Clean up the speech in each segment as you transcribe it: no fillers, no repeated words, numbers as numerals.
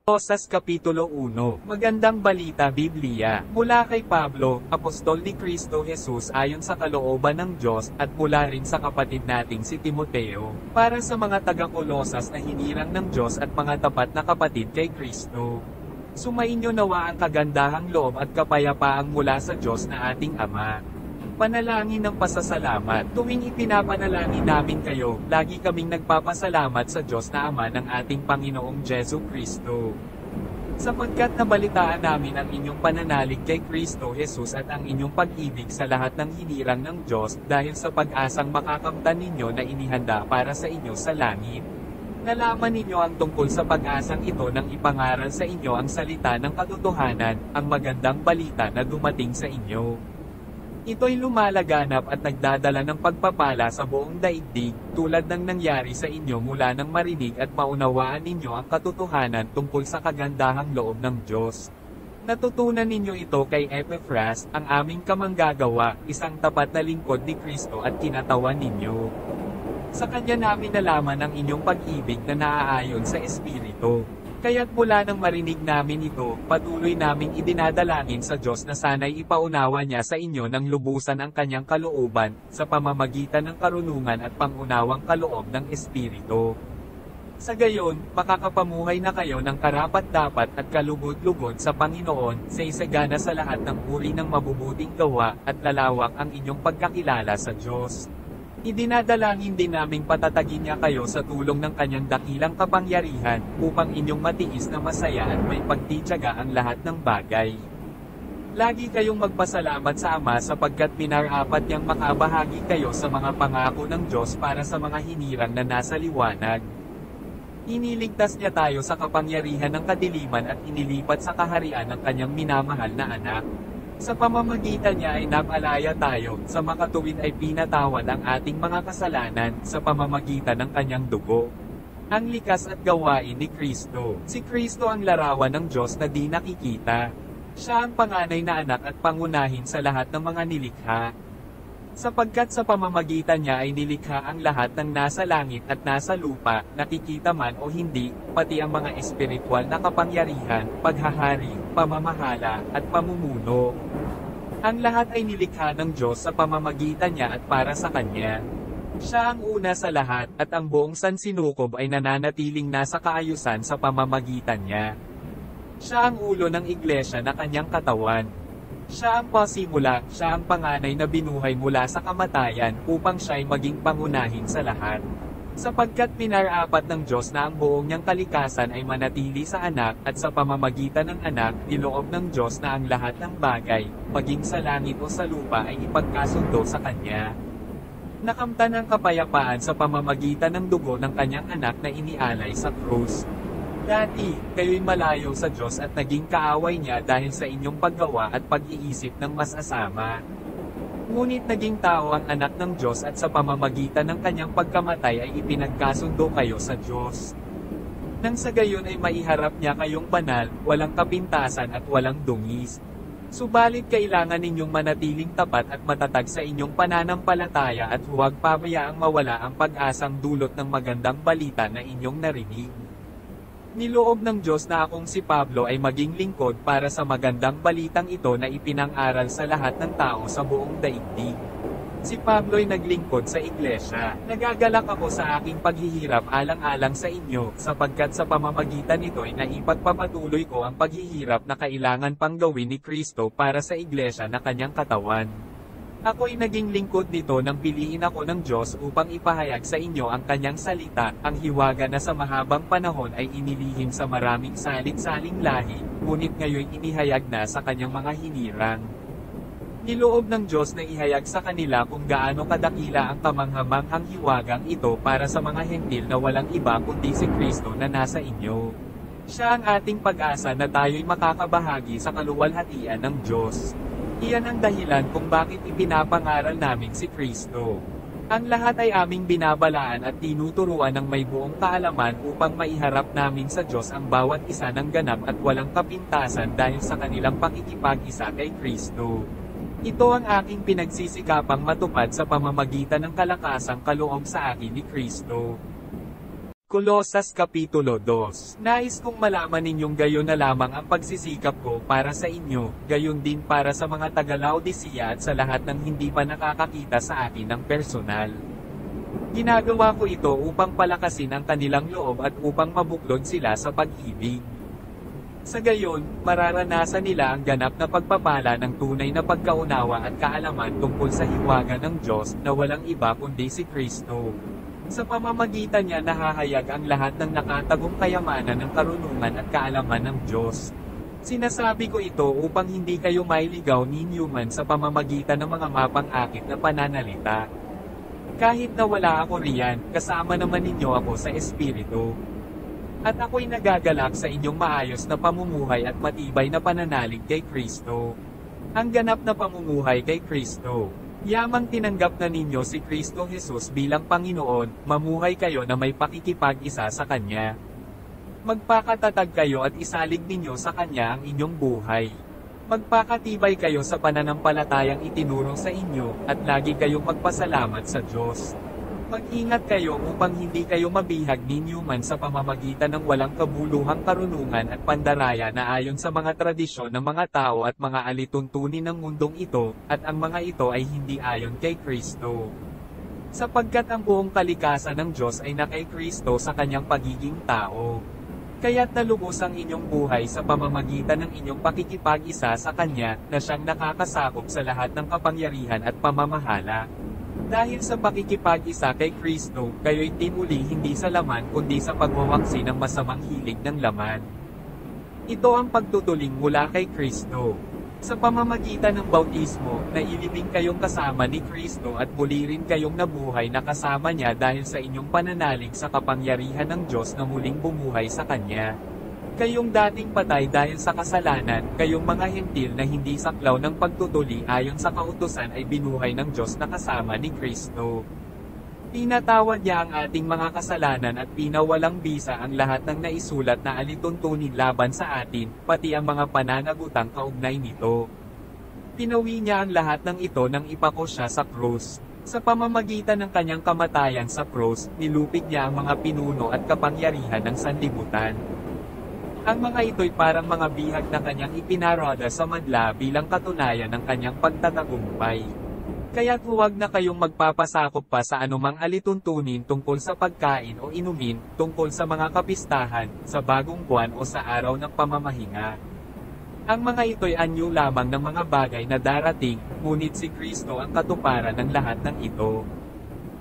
Kolosas Kapitulo 1. Magandang balita Biblia. Mula kay Pablo, apostol ni Kristo Jesus ayon sa kalooban ng Diyos, at mula rin sa kapatid nating si Timoteo, para sa mga taga-Kolosas na hinirang ng Diyos at mga tapat na kapatid kay Kristo. Sumainyo nawa ang kagandahang loob at kapayapaang mula sa Diyos na ating Ama. Panalangin ng pasasalamat. Tuwing ipinapanalangin namin kayo, lagi kaming nagpapasalamat sa Diyos na Ama ng ating Panginoong Jesu Kristo. Sapagkat nabalitaan namin ang inyong pananalig kay Kristo Jesus at ang inyong pag-ibig sa lahat ng hinirang ng Diyos dahil sa pag-asang makakamtan ninyo na inihanda para sa inyo sa langit. Nalaman ninyo ang tungkol sa pag-asang ito nang ipangaral sa inyo ang salita ng katotohanan, ang magandang balita na dumating sa inyo. Ito'y lumalaganap at nagdadala ng pagpapala sa buong daigdig, tulad ng nangyari sa inyo mula nang marinig at maunawaan ninyo ang katotohanan tungkol sa kagandahang loob ng Diyos. Natutunan ninyo ito kay Epaphras, ang aming kamanggagawa, isang tapat na lingkod ni Kristo at kinatawan ninyo. Sa kanya namin nalaman ang inyong pag-ibig na naaayon sa Espiritu. Kaya't mula nang marinig namin ito, patuloy naming idinadalangin sa Diyos na sana'y ipaunawa niya sa inyo ng lubusan ang kanyang kalooban, sa pamamagitan ng karunungan at pangunawang kaloob ng Espiritu. Sa gayon, makakapamuhay na kayo ng karapat-dapat at kalugod-lugod sa Panginoon, sa isagana sa lahat ng uri ng mabubuting gawa, at lalawak ang inyong pagkakilala sa Diyos. Idinadalangin din naming patatagin niya kayo sa tulong ng kanyang dakilang kapangyarihan, upang inyong matiis na masaya at may pagtitiyaga ang lahat ng bagay. Lagi kayong magpasalamat sa Ama sapagkat minarapat niyang makabahagi kayo sa mga pangako ng Diyos para sa mga hinirang na nasa liwanag. Iniligtas niya tayo sa kapangyarihan ng kadiliman at inilipat sa kaharian ng kanyang minamahal na anak. Sa pamamagitan niya ay napalaya tayo, sa makatuwid ay pinatawad ang ating mga kasalanan, sa pamamagitan ng kanyang dugo. Ang likas at gawain ni Kristo. Si Kristo ang larawan ng Diyos na di nakikita. Siya ang panganay na anak at pangunahin sa lahat ng mga nilikha. Sapagkat sa pamamagitan niya ay nilikha ang lahat ng nasa langit at nasa lupa, nakikita man o hindi, pati ang mga espiritual na kapangyarihan, paghahari, pamamahala, at pamumuno. Ang lahat ay nilikha ng Diyos sa pamamagitan niya at para sa Kanya. Siya ang una sa lahat, at ang buong sansinukob ay nananatiling nasa kaayusan sa pamamagitan niya. Siya ang ulo ng iglesia na Kanyang katawan. Siya ang pasimula, siya ang panganay na binuhay mula sa kamatayan, upang siya'y maging pangunahin sa lahat. Sapagkat pinarapat ng Diyos na ang buong niyang kalikasan ay manatili sa anak, at sa pamamagitan ng anak, niloob ng Diyos na ang lahat ng bagay, maging sa langit o sa lupa ay ipagkasundo sa Kanya. Nakamtan ang kapayapaan sa pamamagitan ng dugo ng Kanyang anak na inialay sa krus. Dati, kayo'y malayo sa Diyos at naging kaaway niya dahil sa inyong paggawa at pag-iisip ng masasama. Ngunit naging tao ang anak ng Diyos at sa pamamagitan ng kanyang pagkamatay ay ipinagkasundo kayo sa Diyos. Nang sa gayon ay maiharap niya kayong banal, walang kapintasan at walang dungis. Subalit kailangan ninyong manatiling tapat at matatag sa inyong pananampalataya at huwag pabayaang mawala ang pag-asang dulot ng magandang balita na inyong narinig. Niloob ng Diyos na akong si Pablo ay maging lingkod para sa magandang balitang ito na ipinang-aral sa lahat ng tao sa buong daigdig. Si Pablo ay naglingkod sa iglesia. Nagagalak ako sa aking paghihirap alang-alang sa inyo, sapagkat sa pamamagitan nito ay naipagpapatuloy ko ang paghihirap na kailangan pang gawin ni Kristo para sa iglesia na Kanyang katawan. Ako'y naging lingkod nito nang piliin ako ng Diyos upang ipahayag sa inyo ang Kanyang salita, ang hiwaga na sa mahabang panahon ay inilihim sa maraming salit-saling lahi, ngunit ngayon inihayag na sa Kanyang mga hinirang. Niloob ng Diyos na ihayag sa kanila kung gaano kadakila ang kamanghamanghang hiwagang ito para sa mga hentil na walang iba kundi si Kristo na nasa inyo. Siya ang ating pag-asa na tayo'y makakabahagi sa kaluwalhatian ng Diyos. Iyan ang dahilan kung bakit ipinapangaral namin si Kristo. Ang lahat ay aming binabalaan at tinuturuan ng may buong kaalaman upang maiharap namin sa Diyos ang bawat isa ng ganap at walang kapintasan dahil sa kanilang pakikipag-isa kay Kristo. Ito ang aking pinagsisikapang matupad sa pamamagitan ng kalakasang kaloob sa akin ni Kristo. Kolosas Kapitulo 2. Nais kong malaman ninyong gayon na lamang ang pagsisikap ko para sa inyo, gayon din para sa mga taga-Laodicea at sa lahat ng hindi pa nakakakita sa akin ng personal. Ginagawa ko ito upang palakasin ang kanilang loob at upang mabuklod sila sa pag-ibig. Sa gayon, mararanasan nila ang ganap na pagpapala ng tunay na pagkaunawa at kaalaman tungkol sa hiwaga ng Diyos na walang iba kundi si Kristo. Sa pamamagitan niya nahahayag ang lahat ng nakatagong kayamanan ng karunungan at kaalaman ng Diyos. Sinasabi ko ito upang hindi kayo mailigaw ni Newman sa pamamagitan ng mga mapang-akit na pananalita. Kahit na wala ako riyan, kasama naman ninyo ako sa Espiritu. At ako'y nagagalak sa inyong maayos na pamumuhay at matibay na pananalig kay Kristo. Ang ganap na pamumuhay kay Kristo. Yamang tinanggap na ninyo si Kristo Jesus bilang Panginoon, mamuhay kayo na may pakikipag-isa sa Kanya. Magpakatatag kayo at isalig ninyo sa Kanya ang inyong buhay. Magpakatibay kayo sa pananampalatayang itinuro sa inyo, at lagi kayong magpasalamat sa Diyos. Mag-ingat kayo upang hindi kayo mabihag ni Newman sa pamamagitan ng walang kabuluhang karunungan at pandaraya na ayon sa mga tradisyon ng mga tao at mga alituntunin ng mundong ito, at ang mga ito ay hindi ayon kay Kristo. Sapagkat ang buong kalikasan ng Diyos ay nakay Kristo sa kanyang pagiging tao. Kaya't nalubos ang inyong buhay sa pamamagitan ng inyong pakikipag-isa sa Kanya na siyang nakakasakop sa lahat ng kapangyarihan at pamamahala. Dahil sa pakikipag-isa kay Kristo, kayo'y tinuli hindi sa laman kundi sa pagwawaksi ng masamang hilig ng laman. Ito ang pagtutuling mula kay Kristo. Sa pamamagitan ng bautismo, nailibing kayong kasama ni Kristo at muli rin kayong nabuhay na kasama niya dahil sa inyong pananalig sa kapangyarihan ng Diyos na muling bumuhay sa Kanya. Kayong dating patay dahil sa kasalanan, kayong mga hentil na hindi saklaw ng pagtutuli ayon sa kautusan ay binuhay ng Diyos na kasama ni Kristo. Pinatawad niya ang ating mga kasalanan at pinawalang bisa ang lahat ng naisulat na alituntunin laban sa atin, pati ang mga pananagutang kaugnay nito. Pinawi niya ang lahat ng ito nang ipako siya sa krus. Sa pamamagitan ng kanyang kamatayan sa krus, nilupig niya ang mga pinuno at kapangyarihan ng sanlibutan. Ang mga ito'y parang mga bihag na kanyang ipinaroda sa madla bilang katunayan ng kanyang pagtatagumpay. Kaya't huwag na kayong magpapasakop pa sa anumang alituntunin tungkol sa pagkain o inumin, tungkol sa mga kapistahan, sa bagong buwan o sa araw ng pamamahinga. Ang mga ito'y anyo lamang ng mga bagay na darating, ngunit si Kristo ang katuparan ng lahat ng ito.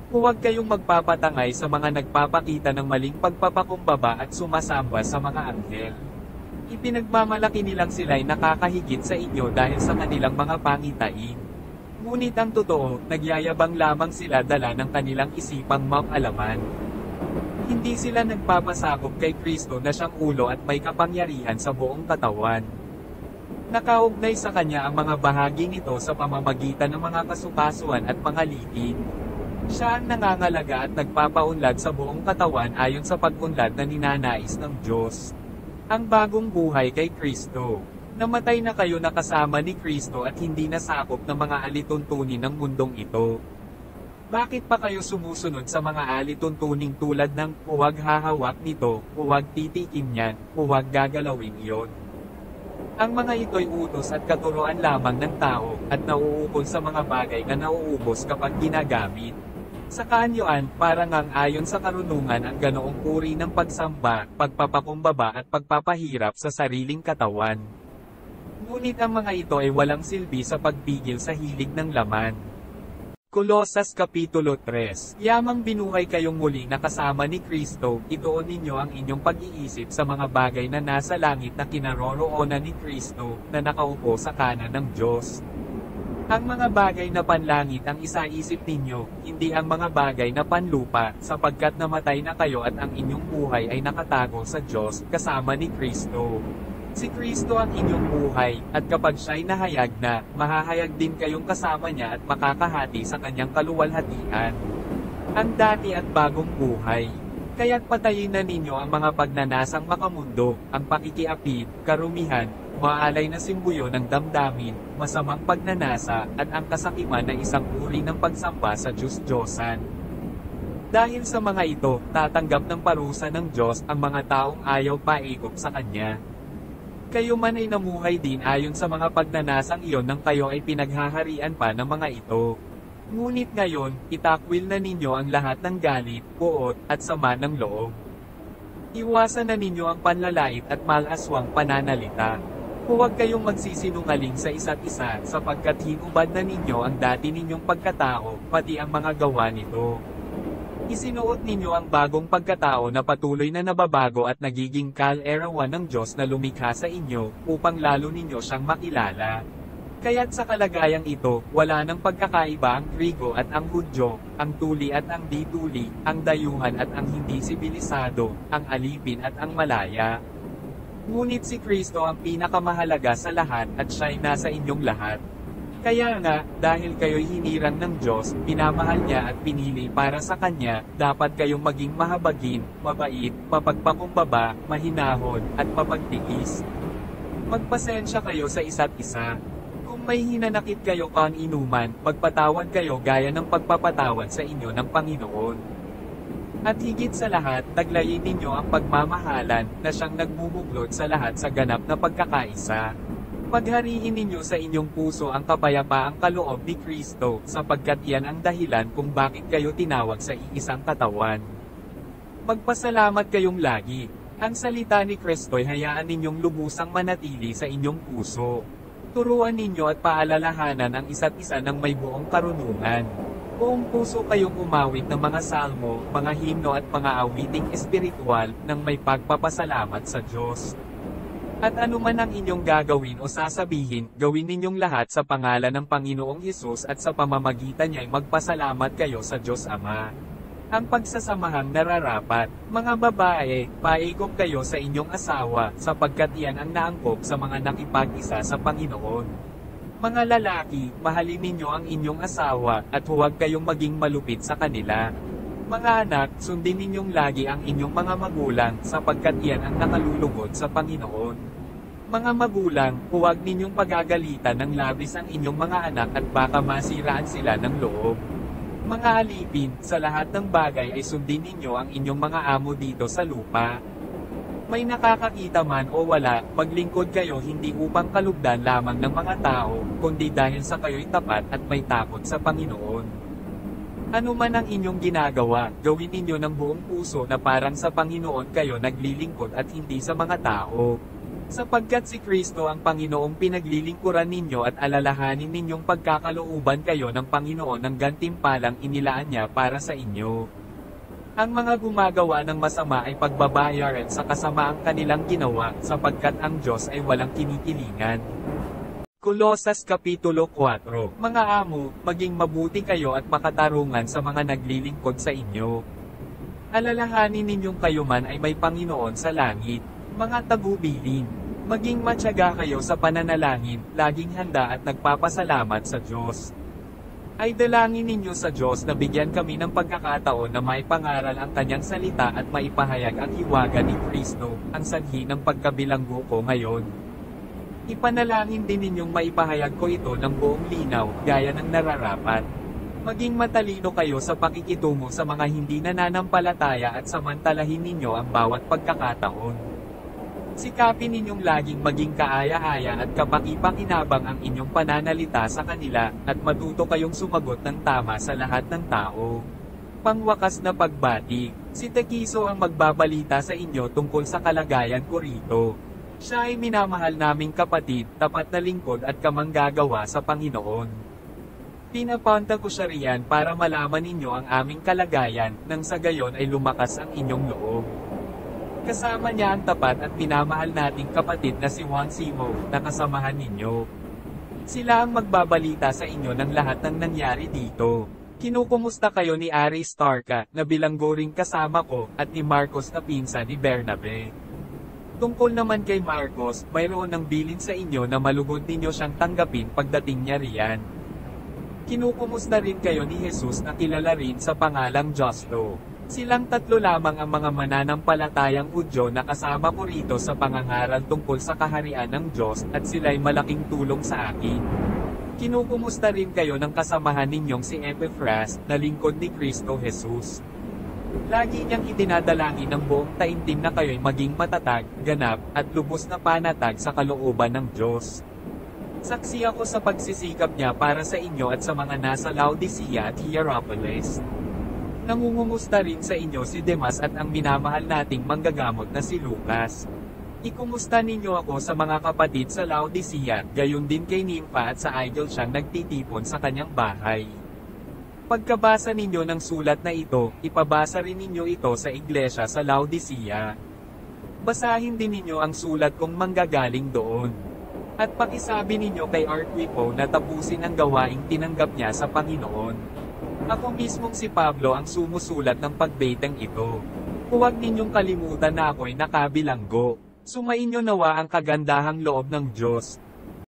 Huwag kayong magpapatangay sa mga nagpapakita ng maling pagpapakumbaba at sumasamba sa mga anghel. Ipinagmamalaki nilang sila'y nakakahigit sa inyo dahil sa kanilang mga pangitain. Ngunit ang totoo, nagyayabang lamang sila dala ng kanilang isipang mapalaman. Hindi sila nagpapasakop kay Kristo na siyang ulo at may kapangyarihan sa buong katawan. Nakaugnay sa Kanya ang mga bahagi nito sa pamamagitan ng mga kasukasuan at mga litin. Siya ang nangangalaga at nagpapaunlad sa buong katawan ayon sa pag-unlad na ninanais ng Diyos. Ang bagong buhay kay Kristo. Namatay na kayo na kasama ni Kristo at hindi nasakop ng mga alituntunin ng mundong ito. Bakit pa kayo sumusunod sa mga alituntuning tulad ng huwag hahawak nito, huwag titikim niyan, huwag gagalawin iyon? Ang mga ito'y utos at katuruan lamang ng tao at nauukol sa mga bagay na nauubos kapag ginagamit. Sa kaanyuan, parang ang ayon sa karunungan ang ganoong uri ng pagsamba, pagpapakumbaba at pagpapahirap sa sariling katawan. Ngunit ang mga ito ay walang silbi sa pagpigil sa hilig ng laman. Kolosas Kapitulo 3. Yamang binuhay kayong muli na kasama ni Kristo, ituon ninyo ang inyong pag-iisip sa mga bagay na nasa langit na kinaroroonan ni Kristo, na nakaupo sa kanan ng Diyos. Ang mga bagay na panlangit ang isaisip ninyo, hindi ang mga bagay na panlupa, sapagkat namatay na kayo at ang inyong buhay ay nakatago sa Diyos, kasama ni Kristo. Si Kristo ang inyong buhay, at kapag siya'y nahayag na, mahahayag din kayong kasama niya at makakahati sa kanyang kaluwalhatian. Ang dati at bagong buhay. Kaya't patayin na ninyo ang mga pagnanasang makamundo, ang pakikiapid, karumihan, maalay na simbuyo ng damdamin, masamang pagnanasa, at ang kasakiman na isang uri ng pagsamba sa Diyos-Diyosan. Dahil sa mga ito, tatanggap ng parusa ng Diyos ang mga taong ayaw paikop sa Kanya. Kayo man ay namuhay din ayon sa mga pagnanasang iyon nang kayo ay pinaghaharian pa ng mga ito. Ngunit ngayon, itakwil na ninyo ang lahat ng galit, puot, at sama ng loob. Iwasan na ninyo ang panlalait at malaswang pananalita. Huwag kayong magsisinungaling sa isa't isa sapagkat hinubad na ninyo ang dati ninyong pagkatao, pati ang mga gawa nito. Isinuot ninyo ang bagong pagkatao na patuloy na nababago at nagiging kalarawan ng Diyos na lumikha sa inyo, upang lalo ninyo siyang makilala. Kaya't sa kalagayang ito, wala nang pagkakaiba ang Grigo at ang Hudyo, ang tuli at ang di-tuli, ang dayuhan at ang hindi sibilisado, ang alipin at ang malaya. Ngunit si Kristo ang pinakamahalaga sa lahat at siya'y nasa inyong lahat. Kaya nga, dahil kayo'y hinirang ng Diyos, pinamahal niya at pinili para sa Kanya, dapat kayong maging mahabagin, mabait, mapagpakumbaba, mahinahon, at mapagtiis. Magpasensya kayo sa isa't isa. Kung may hinanakit kayo kang inuman, magpatawad kayo gaya ng pagpapatawad sa inyo ng Panginoon. At higit sa lahat, taglayin ninyo ang pagmamahalan na siyang nagbubuklod sa lahat sa ganap na pagkakaisa. Paghariin ninyo sa inyong puso ang kapayapaang kaloob ni Kristo, sapagkat yan ang dahilan kung bakit kayo tinawag sa iisang katawan. Magpasalamat kayong lagi. Ang salita ni Kristo'y hayaan ninyong lubusang manatili sa inyong puso. Turuan ninyo at paalalahanan ang isa't isa ng may buong karunungan. Buong puso kayong umawit ng mga salmo, mga himno at mga awiting espiritual nang may pagpapasalamat sa Diyos. At anuman ang inyong gagawin o sasabihin, gawin ninyong lahat sa pangalan ng Panginoong Hesus at sa pamamagitan niya'y magpasalamat kayo sa Diyos Ama. Ang pagsasamahang nararapat, mga babae, paigop kayo sa inyong asawa, sapagkat iyan ang naangkop sa mga nakipag-isa sa Panginoon. Mga lalaki, mahalin ninyo ang inyong asawa, at huwag kayong maging malupit sa kanila. Mga anak, sundin ninyong lagi ang inyong mga magulang, sapagkat iyan ang nakalulugod sa Panginoon. Mga magulang, huwag ninyong pagagalitan ng labis ang inyong mga anak at baka masiraan sila ng loob. Mga alipin, sa lahat ng bagay ay sundin ninyo ang inyong mga amo dito sa lupa. May nakakakita man o wala, maglingkod kayo hindi upang kalugdan lamang ng mga tao, kundi dahil sa kayo'y tapat at may takot sa Panginoon. Ano man ang inyong ginagawa, gawin ninyo ng buong puso na parang sa Panginoon kayo naglilingkod at hindi sa mga tao. Sapagkat si Kristo ang Panginoong pinaglilingkuran ninyo at alalahanin ninyong pagkakalooban kayo ng Panginoon ng gantimpalang inilaan niya para sa inyo. Ang mga gumagawa ng masama ay pagbabayaran sa kasamaang kanilang ginawa, sapagkat ang Diyos ay walang kinikilingan. Kolosas Kapitulo 4. Mga amo, maging mabuti kayo at makatarungan sa mga naglilingkod sa inyo. Alalahanin ninyong kayo man ay may Panginoon sa langit. Mga tagubilin, maging matyaga kayo sa pananalangin, laging handa at nagpapasalamat sa Diyos. Ay dalangin ninyo sa Diyos na bigyan kami ng pagkakataon na maipangaral ang Kanyang salita at maipahayag ang hiwaga ni Kristo, ang sanhi ng pagkabilanggo ko ngayon. Ipanalangin din ninyong maipahayag ko ito ng buong linaw, gaya ng nararapat. Maging matalino kayo sa pakikitungo sa mga hindi nananampalataya at samantalahin ninyo ang bawat pagkakataon. Sikapin ninyong laging maging kaaya-aya at kapaki-pakinabang ang inyong pananalita sa kanila, at matuto kayong sumagot ng tama sa lahat ng tao. Pangwakas na pagbati, si Tekiso ang magbabalita sa inyo tungkol sa kalagayan ko rito. Siya ay minamahal naming kapatid, tapat na lingkod at kamanggagawa sa Panginoon. Pinapunta ko siya riyan para malaman ninyo ang aming kalagayan, nang sa gayon ay lumakas ang inyong loob. Kasama niya ang tapat at minamahal nating kapatid na si Juan Simo, na kasamahan ninyo. Sila ang magbabalita sa inyo ng lahat ng nangyari dito. Kinukumusta kayo ni Aristarca, na bilanggo ring kasama ko, at ni Marcos na pinsan ni Bernabe. Tungkol naman kay Marcos, mayroon ng bilin sa inyo na malugod ninyo siyang tanggapin pagdating niya riyan. Kinukumusta rin kayo ni Jesus na kilala rin sa pangalang Justo. Silang tatlo lamang ang mga mananampalatayang Hudyo na kasama ko rito sa pangangaral tungkol sa kaharian ng Diyos, at sila'y malaking tulong sa akin. Kinukumusta rin kayo ng kasamahan ninyong si Epaphras, na lingkod ni Kristo Jesus. Lagi niyang idinadalangin ng buong taimtim na kayo'y maging matatag, ganap, at lubos na panatag sa kalooban ng Diyos. Saksi ako sa pagsisikap niya para sa inyo at sa mga nasa Laodicea at Hierapolis. Nangungumusta rin sa inyo si Demas at ang minamahal nating manggagamot na si Lucas. Ikumusta ninyo ako sa mga kapatid sa Laodicea, gayon din kay Nympha at sa idol siyang nagtitipon sa kanyang bahay. Pagkabasa ninyo ng sulat na ito, ipabasa rin ninyo ito sa iglesia sa Laodicea. Basahin din ninyo ang sulat kong manggagaling doon. At pakisabi ninyo kay Arquipo na tapusin ang gawaing tinanggap niya sa Panginoon. Ako mismong si Pablo ang sumusulat ng pagbaitang ito. Huwag ninyong kalimutan na ako'y nakabilanggo. Sumainyo nawa ang kagandahang loob ng Diyos,